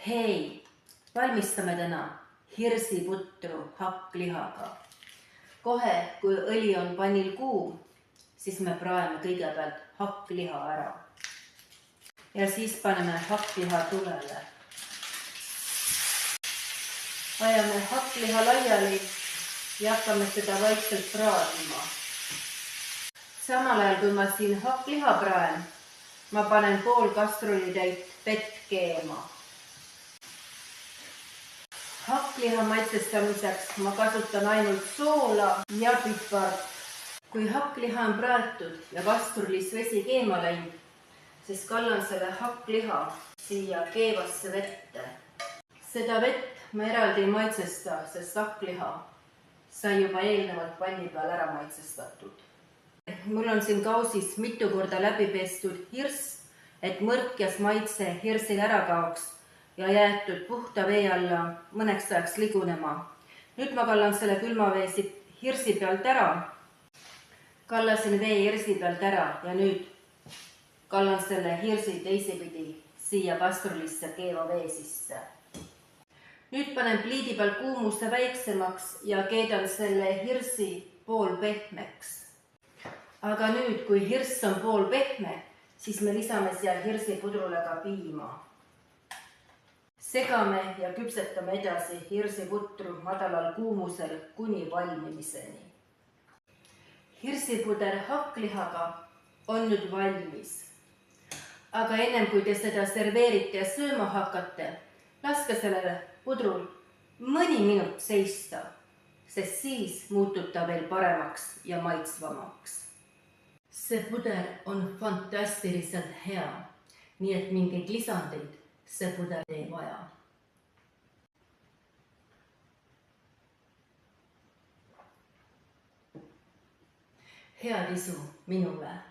Hei, valmistame täna hirsiputru hakklihaga. Kohe, kui õli on pannil kuum, siis me praeme kõigepealt hakkliha ära. Ja siis paneme hakkliha tulele. Ajame hakkliha laiali ja hakkame seda vaikselt praadima. Samal ajal, kui ma siin hakkliha praen, ma panen pool kastrulitäit vett keema. Hakkliha maitsestamiseks ma kasutan ainult soola ja pipart. Kui hakkliha on praetud ja kastrulis vesi keema läinud, siis kallan selle hakkliha siia keevasse vette. Seda vett ma eraldi ei maitsesta, sest hakkliha sai juba eelnevalt panni peal ära maitsestatud. Mul on siin kausis mitu korda läbi pestud hirs, et mõrkjas maitse hirsil ära kaoks ja jäetud puhta vee alla mõneks ajaks ligunema. Nüüd ma kallan selle külma vee hirsi pealt ära. Kallasin vee hirsi pealt ära ja nüüd kallan selle hirsi teisipidi siia kastrulisse keeva vee sisse. Nüüd panen pliidi peal kuumuse väiksemaks ja keedan selle hirsi pool pehmeks. Aga nüüd, kui hirs on pool pehme, siis me lisame siia hirsipudrule ka piima. Segame ja küpsetame edasi hirsiputru madalal kuumusel kuni valmimiseni. Hirsipuder hakklihaga on nüüd valmis. Aga ennem kui te seda serveerite ja sööma hakkate, laske sellele pudrul mõni minut seista, sest siis muutub ta veel paremaks ja maitsvamaks. See puder on fantastiliselt hea, nii et mingeid lisandeid see puder ei vaja. Head isu minule!